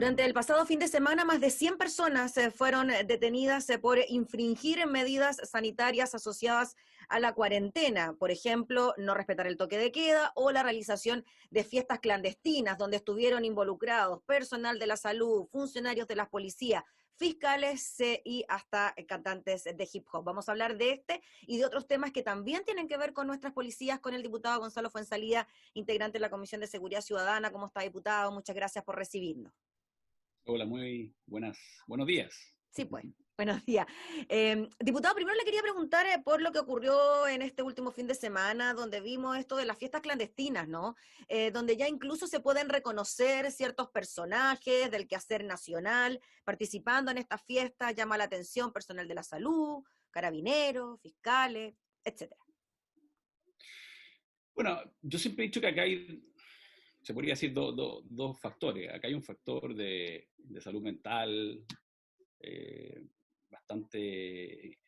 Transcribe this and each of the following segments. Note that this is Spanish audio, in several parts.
Durante el pasado fin de semana, más de 100 personas fueron detenidas por infringir medidas sanitarias asociadas a la cuarentena. Por ejemplo, no respetar el toque de queda o la realización de fiestas clandestinas, donde estuvieron involucrados personal de la salud, funcionarios de la policía, fiscales y hasta cantantes de hip hop. Vamos a hablar de este y de otros temas que también tienen que ver con nuestras policías, con el diputado Gonzalo Fuenzalía, integrante de la Comisión de Seguridad Ciudadana. ¿Cómo está, diputado? Muchas gracias por recibirnos. Hola, muy buenos días. Sí, pues, buenos días. Diputado, primero le quería preguntar por lo que ocurrió en este último fin de semana, donde vimos esto de las fiestas clandestinas, ¿no? Donde ya incluso se pueden reconocer ciertos personajes del quehacer nacional participando en estas fiestas, llama la atención personal de la salud, carabineros, fiscales, etcétera. Bueno, yo siempre he dicho que acá se podría decir, dos factores. Acá hay un factor de salud mental bastante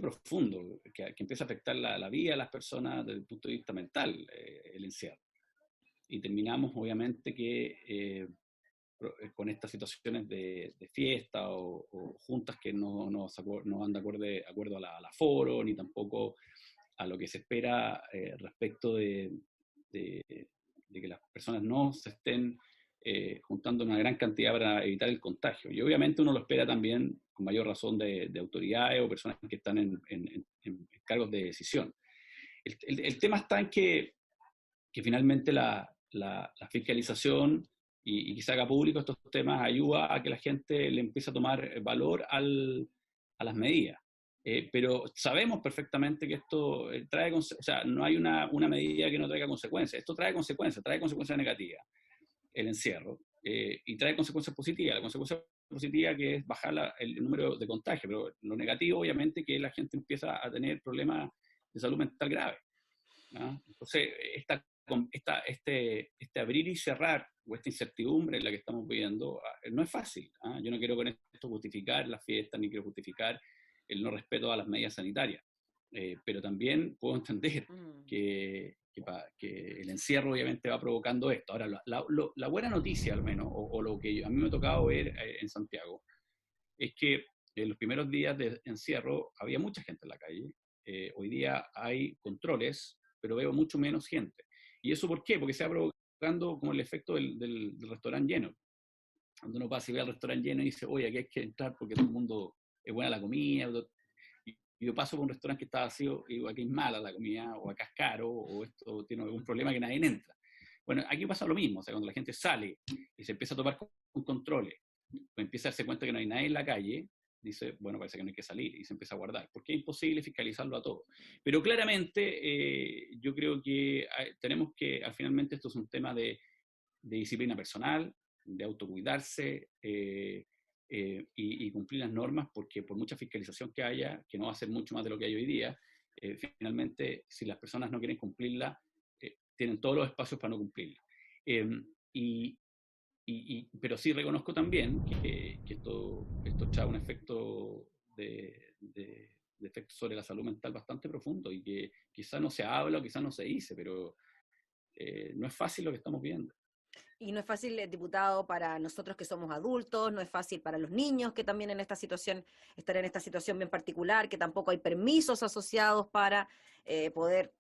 profundo, que empieza a afectar la vida de las personas desde el punto de vista mental, el encierro. Y terminamos, obviamente, que con estas situaciones de fiesta o juntas que no van de acuerdo al aforo, ni tampoco a lo que se espera respecto de que las personas no se estén juntando una gran cantidad para evitar el contagio. Y obviamente uno lo espera también con mayor razón de autoridades o personas que están en cargos de decisión. El tema está en que finalmente la fiscalización y que se haga público estos temas ayuda a que la gente le empiece a tomar valor a las medidas. Pero sabemos perfectamente que esto trae, o sea, no hay una medida que no traiga consecuencias. Esto trae consecuencias negativas, el encierro, y trae consecuencias positivas. La consecuencia positiva que es bajar el número de contagios, pero lo negativo, obviamente, que la gente empieza a tener problemas de salud mental graves, ¿no? Entonces, este abrir y cerrar, o esta incertidumbre en la que estamos viviendo, no es fácil, ¿eh? Yo no quiero con esto justificar las fiestas, ni quiero justificar el no respeto a las medidas sanitarias, pero también puedo entender que el encierro obviamente va provocando esto. Ahora, la buena noticia, al menos, o lo que a mí me ha tocado ver en Santiago, es que en los primeros días de encierro había mucha gente en la calle. Hoy día hay controles, pero veo mucho menos gente. ¿Y eso por qué? Porque se va provocando como el efecto del restaurante lleno. Cuando uno pasa y ve al restaurante lleno y dice, oye, aquí hay que entrar porque todo el mundo es buena la comida. Y yo paso por un restaurante que está vacío y digo, aquí es mala la comida, o acá es caro, o esto tiene algún problema que nadie entra. Bueno, aquí pasa lo mismo. O sea, cuando la gente sale y se empieza a topar con controles, pues empieza a darse cuenta que no hay nadie en la calle, dice, bueno, parece que no hay que salir, y se empieza a guardar, porque es imposible fiscalizarlo a todo. Pero claramente yo creo que tenemos que, finalmente, esto es un tema de disciplina personal, de autocuidarse y cumplir las normas, porque por mucha fiscalización que haya, que no va a ser mucho más de lo que hay hoy día, finalmente, si las personas no quieren cumplirla, tienen todos los espacios para no cumplirla. Pero sí reconozco también que esto trae un efecto de efecto sobre la salud mental bastante profundo y que quizás no se habla o quizás no se dice, pero no es fácil lo que estamos viendo. Y no es fácil, diputado, para nosotros que somos adultos, no es fácil para los niños que también en esta situación, están en esta situación bien particular, que tampoco hay permisos asociados para poder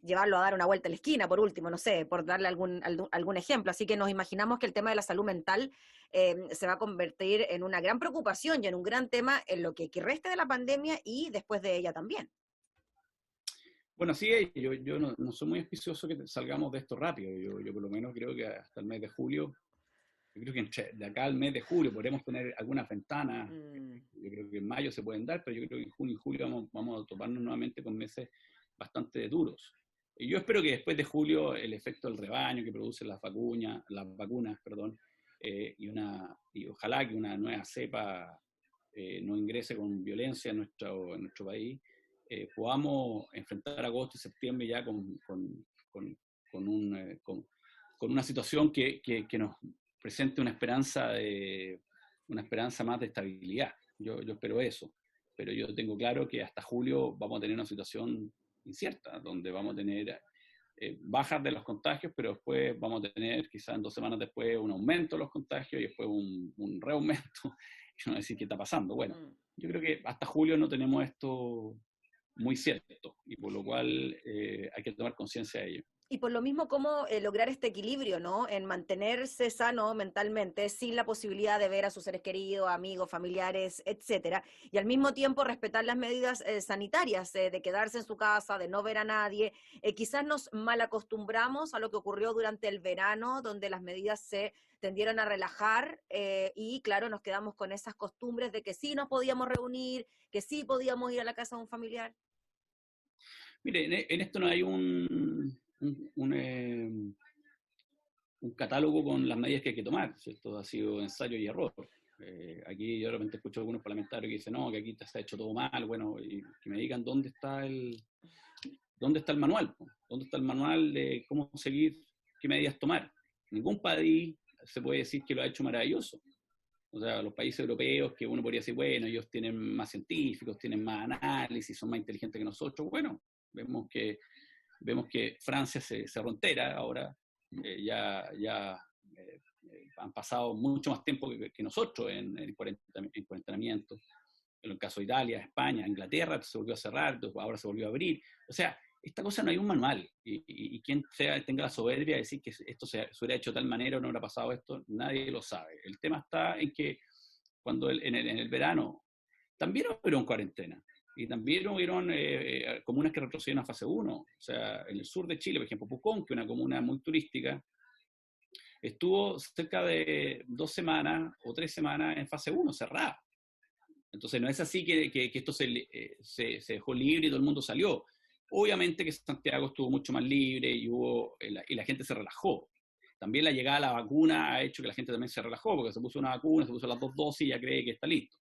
llevarlo a dar una vuelta a la esquina, por último, no sé, por darle algún ejemplo. Así que nos imaginamos que el tema de la salud mental se va a convertir en una gran preocupación y en un gran tema en lo que reste de la pandemia y después de ella también. Bueno, sí, yo no soy muy auspicioso que salgamos de esto rápido. Yo por lo menos creo que hasta el mes de julio, yo creo que de acá al mes de julio podremos tener algunas ventanas. Yo creo que en mayo se pueden dar, pero yo creo que en junio y julio vamos a toparnos nuevamente con meses bastante duros. Y yo espero que después de julio el efecto del rebaño que producen las vacunas, y ojalá que una nueva cepa no ingrese con violencia en nuestro país, podamos enfrentar agosto y septiembre ya con una situación que nos presente una esperanza más de estabilidad. Yo espero eso, pero yo tengo claro que hasta julio vamos a tener una situación incierta, donde vamos a tener bajas de los contagios, pero después vamos a tener quizás en 2 semanas después un aumento de los contagios y después un reaumento. Y no decir qué está pasando. Bueno, yo creo que hasta julio no tenemos esto muy cierto y por lo cual hay que tomar conciencia de ello. Y por lo mismo, cómo lograr este equilibrio, ¿no? En mantenerse sano mentalmente, sin la posibilidad de ver a sus seres queridos, amigos, familiares, etcétera, y al mismo tiempo respetar las medidas sanitarias, de quedarse en su casa, de no ver a nadie. Quizás nos malacostumbramos a lo que ocurrió durante el verano, donde las medidas se tendieron a relajar y, claro, nos quedamos con esas costumbres de que sí nos podíamos reunir, que sí podíamos ir a la casa de un familiar. Mire, en esto no hay un catálogo con las medidas que hay que tomar, ¿cierto? Ha sido ensayo y error. Aquí yo de repente escucho a algunos parlamentarios que dicen, no, que aquí se ha hecho todo mal, bueno, y que me digan dónde está el manual, dónde está el manual de cómo seguir, qué medidas tomar. Ningún país se puede decir que lo ha hecho maravilloso. O sea, los países europeos que uno podría decir, bueno, ellos tienen más científicos, tienen más análisis, son más inteligentes que nosotros. Bueno, vemos que Francia se cerró entera ahora, han pasado mucho más tiempo que nosotros en cuarentenamiento. En el caso de Italia, España, Inglaterra se volvió a cerrar, ahora se volvió a abrir. O sea, esta cosa no hay un manual. Y quien tenga la soberbia de decir que esto se hubiera hecho de tal manera o no hubiera pasado esto, nadie lo sabe. El tema está en que cuando en el verano también hubieron cuarentena. Y también hubieron comunas que retrocedieron a fase 1. O sea, en el sur de Chile, por ejemplo, Pucón, que es una comuna muy turística, estuvo cerca de 2 semanas o 3 semanas en fase 1, cerrada. Entonces no es así que esto se dejó libre y todo el mundo salió. Obviamente que Santiago estuvo mucho más libre y la gente se relajó. También la llegada a la vacuna ha hecho que la gente también se relajó, porque se puso una vacuna, se puso las 2 dosis y ya cree que está listo.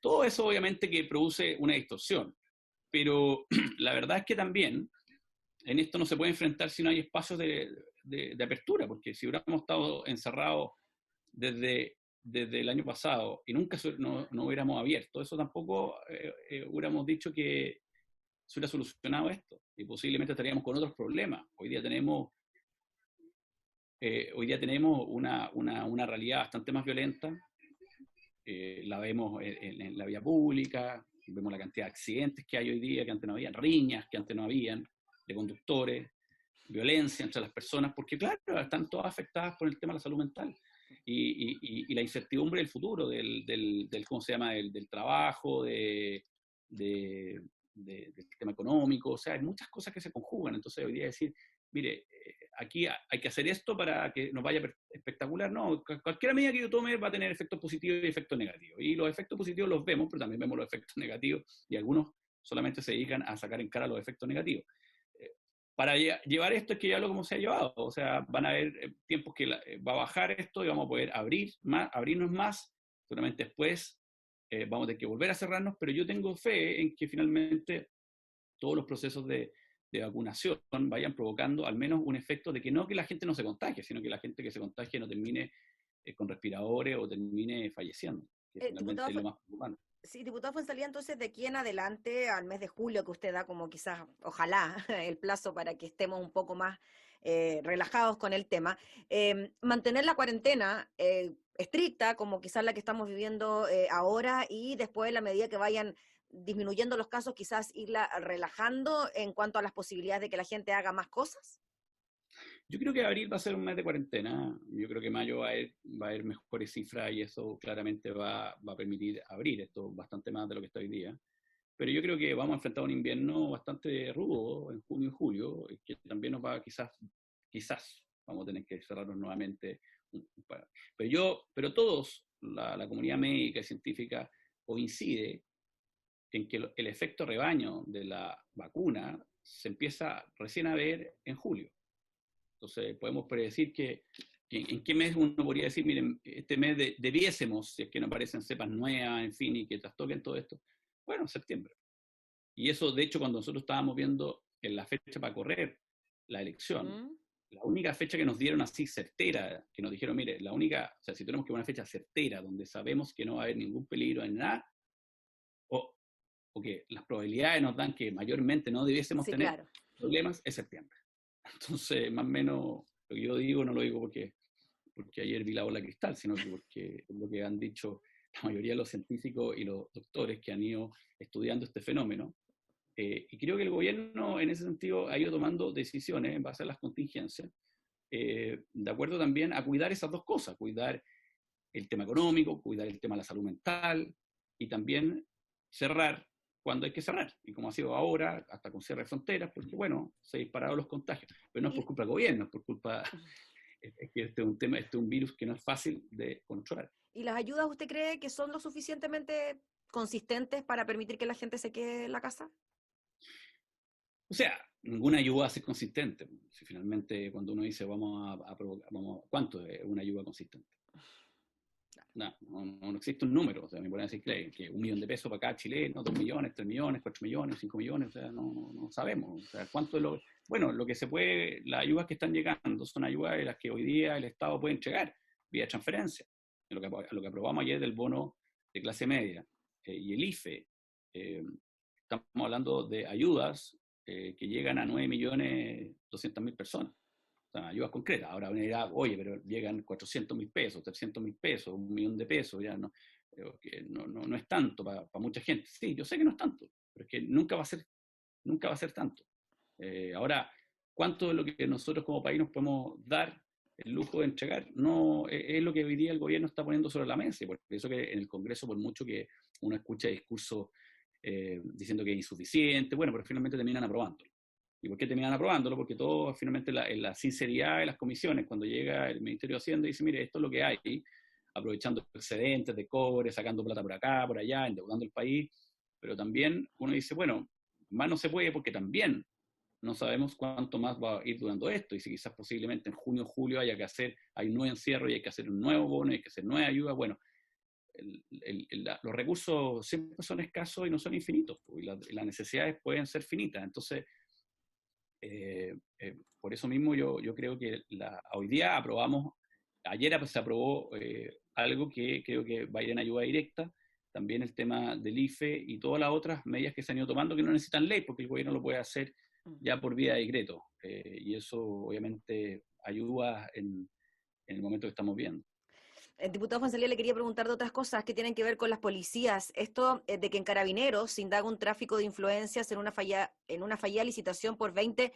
Todo eso obviamente que produce una distorsión, pero la verdad es que también en esto no se puede enfrentar si no hay espacios de apertura, porque si hubiéramos estado encerrados desde el año pasado y nunca no hubiéramos abierto, eso tampoco hubiéramos dicho que se hubiera solucionado esto y posiblemente estaríamos con otros problemas. Hoy día tenemos una realidad bastante más violenta. La vemos en la vía pública, vemos la cantidad de accidentes que hay hoy día, que antes no habían, riñas que antes no habían, de conductores, violencia entre las personas, porque claro, están todas afectadas por el tema de la salud mental y la incertidumbre del futuro, ¿cómo se llama?, del trabajo, del sistema económico. O sea, hay muchas cosas que se conjugan. Entonces hoy día decir, mire, aquí hay que hacer esto para que nos vaya espectacular. No, cualquier medida que yo tome va a tener efectos positivos y efectos negativos. Y los efectos positivos los vemos, pero también vemos los efectos negativos y algunos solamente se dedican a sacar en cara los efectos negativos. Para llevar esto es que ya lo como se ha llevado. O sea, van a haber tiempos que va a bajar esto y vamos a poder abrirnos más. Seguramente después vamos a tener que volver a cerrarnos, pero yo tengo fe en que finalmente todos los procesos de vacunación vayan provocando al menos un efecto de que no que la gente no se contagie, sino que la gente que se contagie no termine con respiradores o termine falleciendo, que finalmente es lo más preocupante. Sí, diputado Fuenzalía, entonces de aquí en adelante, al mes de julio, que usted da como quizás, ojalá, el plazo para que estemos un poco más relajados con el tema, mantener la cuarentena estricta, como quizás la que estamos viviendo ahora, y después, a la medida que vayan disminuyendo los casos, quizás irla relajando en cuanto a las posibilidades de que la gente haga más cosas? Yo creo que abril va a ser un mes de cuarentena. Yo creo que mayo va a haber mejores cifras y eso claramente va a permitir abrir esto bastante más de lo que está hoy día. Pero yo creo que vamos a enfrentar un invierno bastante rudo en junio y julio, que también nos va quizás vamos a tener que cerrarnos nuevamente. Pero todos, la comunidad médica y científica coincide en que el efecto rebaño de la vacuna se empieza recién a ver en julio. Entonces podemos predecir que en qué mes uno podría decir, miren, este mes debiésemos, si es que no aparecen cepas nuevas, en fin, y que trastoquen todo esto, bueno, septiembre. Y eso, de hecho, cuando nosotros estábamos viendo en la fecha para correr la elección, la única fecha que nos dieron así certera, que nos dijeron, mire, o sea, si tenemos que una fecha certera, donde sabemos que no va a haber ningún peligro en nada, o que las probabilidades nos dan que mayormente no debiésemos tener problemas, es septiembre. Entonces, más o menos, lo que yo digo no lo digo porque ayer vi la bola de cristal, sino que porque es lo que han dicho la mayoría de los científicos y los doctores que han ido estudiando este fenómeno. Y creo que el gobierno en ese sentido ha ido tomando decisiones en base a las contingencias, de acuerdo también a cuidar esas dos cosas, cuidar el tema económico, cuidar el tema de la salud mental y también cerrar cuando hay que cerrar, y como ha sido ahora, hasta con cierre de fronteras, porque bueno, se dispararon los contagios, pero no es por culpa del gobierno, es por culpa, es que este es un tema, este es un virus que no es fácil de controlar. ¿Y las ayudas usted cree que son lo suficientemente consistentes para permitir que la gente se quede en la casa? O sea, ninguna ayuda va a ser consistente. Si finalmente cuando uno dice vamos a provocar, ¿cuánto es una ayuda consistente? No existe un número. O sea, me pueden decir que 1.000.000 de pesos para cada chileno, 2 millones, 3 millones, 4 millones, 5 millones, o sea, no sabemos. O sea, ¿cuánto es lo? Bueno, lo que se puede, las ayudas que están llegando son ayudas de las que hoy día el Estado puede entregar vía transferencia. Lo que aprobamos ayer del bono de clase media y el IFE, estamos hablando de ayudas que llegan a 9.200.000 personas. O sea, ayudas concretas. Ahora uno dirá, oye, pero llegan 400.000 pesos, 300.000 pesos, 1.000.000 de pesos, ya no es tanto para mucha gente. Sí, yo sé que no es tanto, pero es que nunca va a ser tanto. Ahora, ¿cuánto de lo que nosotros como país nos podemos dar el lujo de entregar? No, es lo que hoy día el gobierno está poniendo sobre la mesa, y por eso que en el Congreso, por mucho que uno escucha discursos diciendo que es insuficiente, bueno, pero finalmente terminan aprobándolo. ¿Y por qué terminan aprobándolo? Porque todo, finalmente, en la sinceridad de las comisiones, cuando llega el Ministerio de Hacienda y dice, mire, esto es lo que hay, aprovechando excedentes de cobre, sacando plata por acá, por allá, endeudando el país, pero también uno dice, bueno, más no se puede porque también no sabemos cuánto más va a ir durando esto, y si quizás posiblemente en junio o julio hay un nuevo encierro y hay que hacer un nuevo bono, hay que hacer nueva ayuda, bueno, los recursos siempre son escasos y no son infinitos, y las necesidades pueden ser finitas. Entonces, por eso mismo yo creo que hoy día ayer se aprobó algo que creo que va a ir en ayuda directa, también el tema del IFE y todas las otras medidas que se han ido tomando que no necesitan ley, porque el gobierno lo puede hacer ya por vía de decreto, y eso obviamente ayuda en el momento que estamos viendo. El diputado Fonsalía le quería preguntar de otras cosas que tienen que ver con las policías. Esto de que en Carabineros se indaga un tráfico de influencias en una fallida licitación por 20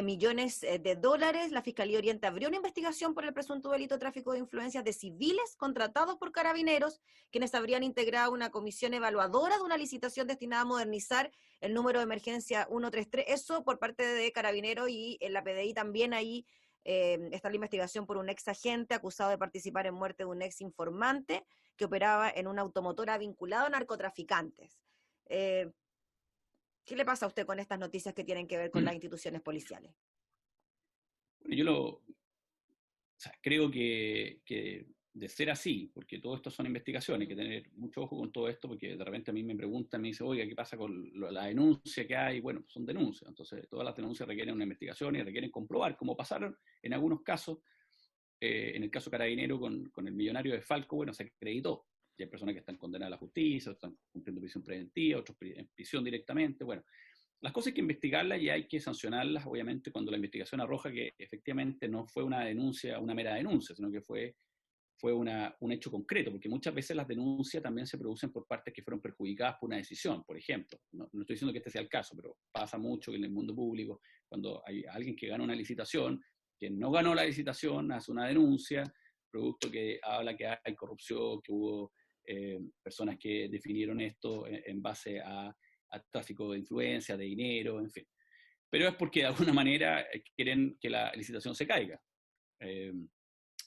millones de dólares. La Fiscalía Oriente abrió una investigación por el presunto delito de tráfico de influencias de civiles contratados por Carabineros, quienes habrían integrado una comisión evaluadora de una licitación destinada a modernizar el número de emergencia 133. Eso por parte de Carabineros, y en la PDI también ahí está la investigación por un ex agente acusado de participar en muerte de un ex informante que operaba en una automotora vinculado a narcotraficantes. Eh, ¿Qué le pasa a usted con estas noticias que tienen que ver con las instituciones policiales? Yo creo que de ser así, porque todo esto son investigaciones, hay que tener mucho ojo con todo esto, porque de repente a mí me preguntan, me dicen, oiga, ¿qué pasa con la denuncia que hay? Bueno, son denuncias, entonces todas las denuncias requieren una investigación y requieren comprobar, como pasaron en algunos casos, en el caso Carabinero con el millonario de Falco, bueno, se acreditó, y hay personas que están condenadas a la justicia, están cumpliendo prisión preventiva, otros en prisión directamente, bueno. Las cosas hay que investigarlas y hay que sancionarlas, obviamente, cuando la investigación arroja que efectivamente no fue una denuncia, una mera denuncia, sino que fue un hecho concreto, porque muchas veces las denuncias también se producen por partes que fueron perjudicadas por una decisión, por ejemplo. No estoy diciendo que este sea el caso, pero pasa mucho que en el mundo público, cuando hay alguien que gana una licitación, que no ganó la licitación, hace una denuncia, producto que habla que hay corrupción, que hubo personas que definieron esto en base a tráfico de influencia, de dinero, en fin. Pero es porque de alguna manera quieren que la licitación se caiga.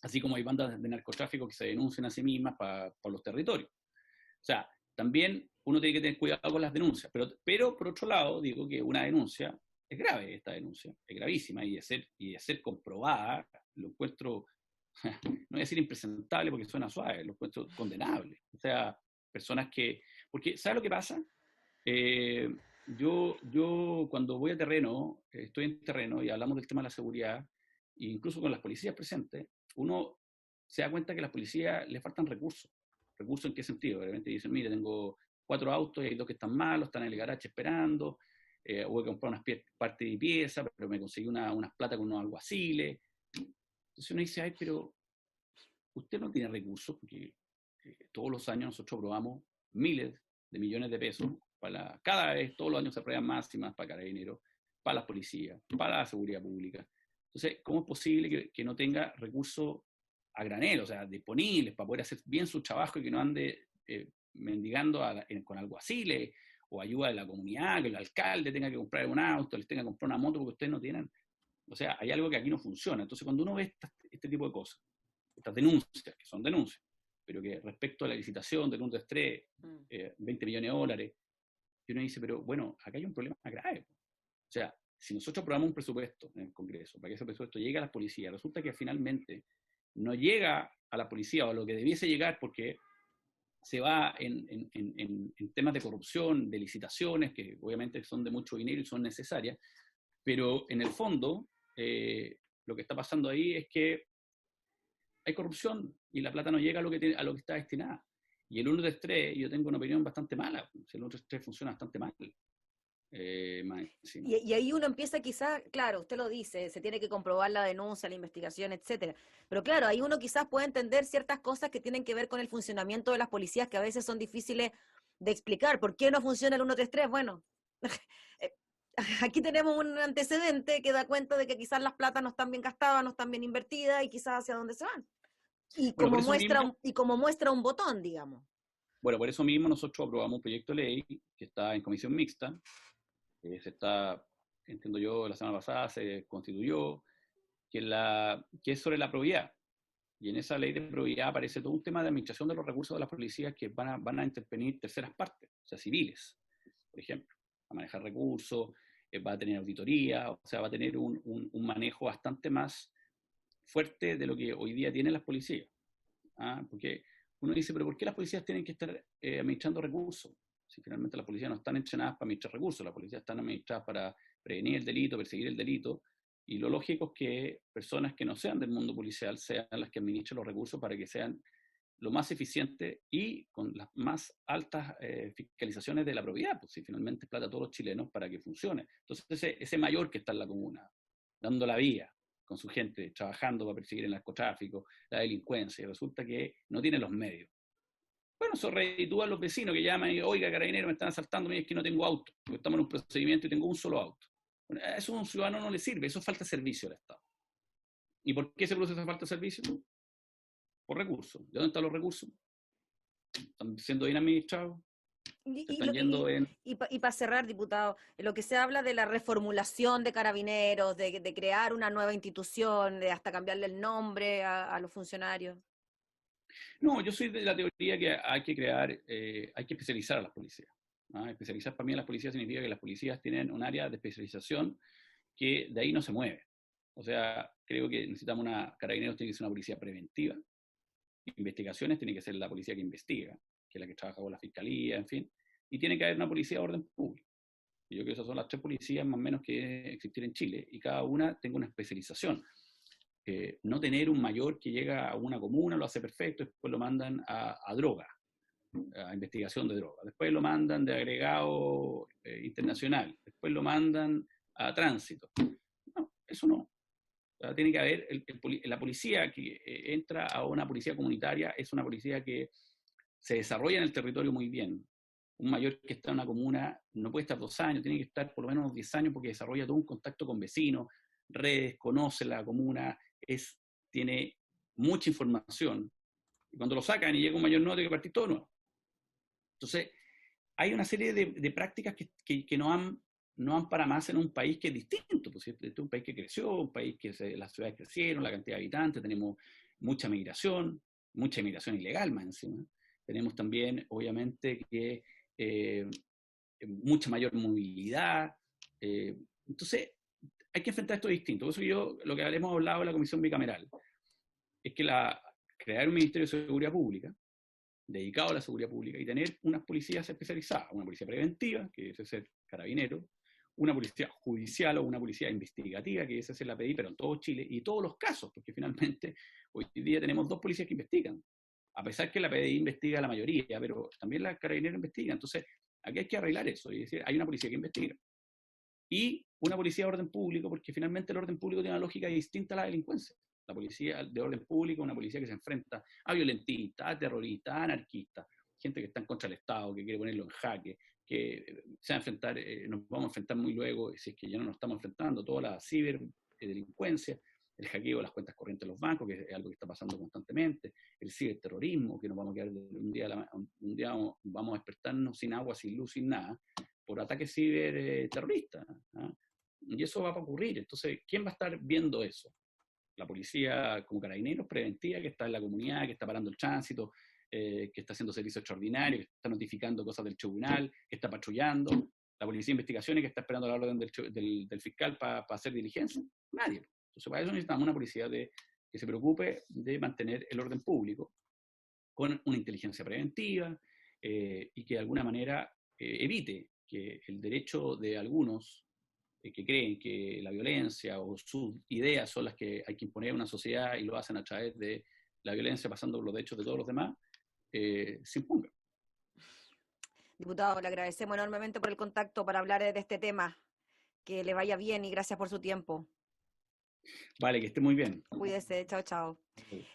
Así como hay bandas de narcotráfico que se denuncian a sí mismas por los territorios. O sea, también uno tiene que tener cuidado con las denuncias, pero por otro lado, digo que una denuncia es grave, esta denuncia, es gravísima, y de ser comprobada, lo encuentro, no voy a decir impresentable porque suena suave, lo encuentro condenable. O sea, personas que, porque ¿sabes lo que pasa? Yo cuando voy a terreno, estoy en terreno y hablamos del tema de la seguridad, e incluso con las policías presentes, uno se da cuenta que a las policías le faltan recursos. ¿Recursos en qué sentido? De repente dicen, mire, tengo 4 autos y hay 2 que están malos, están en el garaje esperando, hubo que comprar unas partes de pieza, pero me conseguí unas plata con unos alguaciles. Entonces uno dice, ay, pero usted no tiene recursos, porque todos los años nosotros aprobamos miles de millones de pesos, cada vez, todos los años se aprueban más y más para Carabineros, para las policías, para la seguridad pública. Entonces, ¿cómo es posible que no tenga recursos a granel, o sea, disponibles para poder hacer bien su trabajo y que no ande mendigando con alguaciles o ayuda de la comunidad, que el alcalde tenga que comprar un auto, les tenga que comprar una moto porque ustedes no tienen? O sea, hay algo que aquí no funciona. Entonces, cuando uno ve este tipo de cosas, estas denuncias, que son denuncias, pero que respecto a la licitación del 1-3, 20 millones de dólares, y uno dice, pero bueno, acá hay un problema grave. O sea, si nosotros aprobamos un presupuesto en el Congreso, para que ese presupuesto llegue a las policías, resulta que finalmente no llega a la policía o a lo que debiese llegar porque se va en temas de corrupción, de licitaciones, que obviamente son de mucho dinero y son necesarias, pero en el fondo lo que está pasando ahí es que hay corrupción y la plata no llega a lo que está destinada. Y el 1-3, yo tengo una opinión bastante mala. El 1-3 funciona bastante mal. Sí. Y ahí uno empieza quizás, claro, usted lo dice, se tiene que comprobar la denuncia, la investigación, etcétera. Pero claro, ahí uno quizás puede entender ciertas cosas que tienen que ver con el funcionamiento de las policías que a veces son difíciles de explicar. ¿Por qué no funciona el 1-3-3? Bueno, aquí tenemos un antecedente que da cuenta de que quizás las platas no están bien gastadas, no están bien invertidas y quizás hacia dónde se van. Y bueno, como muestra un botón, digamos. Bueno, por eso mismo nosotros aprobamos un proyecto de ley que está en comisión mixta, entiendo yo, la semana pasada se constituyó, que es sobre la probidad. Y en esa ley de probidad aparece todo un tema de administración de los recursos de las policías que van a intervenir terceras partes, o sea, civiles, por ejemplo, a manejar recursos, va a tener auditoría, o sea, va a tener un manejo bastante más fuerte de lo que hoy día tienen las policías. Porque uno dice, pero ¿por qué las policías tienen que estar administrando recursos? Si finalmente las policías no están entrenadas para administrar recursos, las policías están administradas para prevenir el delito, perseguir el delito, y lo lógico es que personas que no sean del mundo policial sean las que administren los recursos para que sean lo más eficientes y con las más altas fiscalizaciones de la probidad, pues si finalmente es plata a todos los chilenos para que funcione. Entonces ese mayor que está en la comuna, dando la vía con su gente, trabajando para perseguir el narcotráfico, la delincuencia, y resulta que no tiene los medios. Bueno, eso reditúa a los vecinos que llaman y, oiga, carabinero, me están asaltando, es que no tengo auto, porque estamos en un procedimiento y tengo un solo auto. Bueno, a eso a un ciudadano no le sirve, eso es falta de servicio al Estado. ¿Y por qué se produce esa falta de servicio? Por recursos. ¿De dónde están los recursos? ¿Están siendo bien administrados? Y para cerrar, diputado, lo que se habla de la reformulación de Carabineros, de crear una nueva institución, de hasta cambiarle el nombre a los funcionarios. No, yo soy de la teoría que hay que hay que especializar a las policías. Especializar para mí a las policías significa que las policías tienen un área de especialización que de ahí no se mueve. O sea, creo que necesitamos Carabineros tiene que ser una policía preventiva, investigaciones tiene que ser la policía que investiga, que es la que trabaja con la fiscalía, en fin, y tiene que haber una policía de orden público. Y yo creo que esas son las 3 policías más o menos que deben existir en Chile, y cada una tenga una especialización. No tener un mayor que llega a una comuna, lo hace perfecto, después lo mandan a droga, a investigación de droga, después lo mandan de agregado internacional, después lo mandan a tránsito. No, eso no. O sea, tiene que haber, la policía que entra a una policía comunitaria es una policía que se desarrolla en el territorio muy bien. Un mayor que está en una comuna no puede estar 2 años, tiene que estar por lo menos 10 años porque desarrolla todo un contacto con vecinos, redes, conoce la comuna, tiene mucha información. Y cuando lo sacan y llega un mayor nuevo, tiene que partir todo nuevo. Entonces, hay una serie de prácticas que no van para más en un país que es distinto. Pues, este es un país que creció, un país que las ciudades crecieron, la cantidad de habitantes, tenemos mucha migración ilegal más encima. Tenemos también, obviamente, que mucha mayor movilidad. Entonces, hay que enfrentar esto distinto. Por eso lo que hemos hablado en la Comisión Bicameral es que crear un Ministerio de Seguridad Pública dedicado a la seguridad pública y tener unas policías especializadas, una policía preventiva, que debe ser carabinero, una policía judicial o una policía investigativa, que esa es la PDI, pero en todo Chile, y todos los casos, porque finalmente hoy día tenemos 2 policías que investigan, a pesar que la PDI investiga la mayoría, pero también la carabinero investiga. Entonces, aquí hay que arreglar eso y decir, hay una policía que investiga. y una policía de orden público, porque finalmente el orden público tiene una lógica distinta a la delincuencia. La policía de orden público es una policía que se enfrenta a violentistas, a terroristas, a anarquistas, gente que está en contra del Estado, que quiere ponerlo en jaque, que se va a enfrentar, nos vamos a enfrentar muy luego, si es que ya no nos estamos enfrentando, toda la ciberdelincuencia, el hackeo de las cuentas corrientes de los bancos, que es algo que está pasando constantemente, el ciberterrorismo, que nos vamos a quedar un día vamos a despertarnos sin agua, sin luz, sin nada, por ataques ciberterroristas. Y eso va a ocurrir. Entonces, ¿quién va a estar viendo eso? La policía como carabineros preventiva, que está en la comunidad, que está parando el tránsito, que está haciendo servicio extraordinario, que está notificando cosas del tribunal, que está patrullando, la policía de investigaciones que está esperando la orden del fiscal para hacer diligencia. Nadie. Entonces, para eso necesitamos una policía que se preocupe de mantener el orden público con una inteligencia preventiva y que de alguna manera evite que el derecho de algunos que creen que la violencia o sus ideas son las que hay que imponer a una sociedad y lo hacen a través de la violencia pasando por los derechos de todos los demás, se imponga. Diputado, le agradecemos enormemente por el contacto para hablar de este tema. Que le vaya bien y gracias por su tiempo. Vale, que esté muy bien. Cuídese, chao, chao.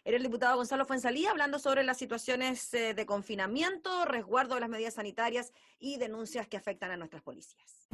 Era el diputado Gonzalo Fuenzalía hablando sobre las situaciones de confinamiento, resguardo de las medidas sanitarias y denuncias que afectan a nuestras policías.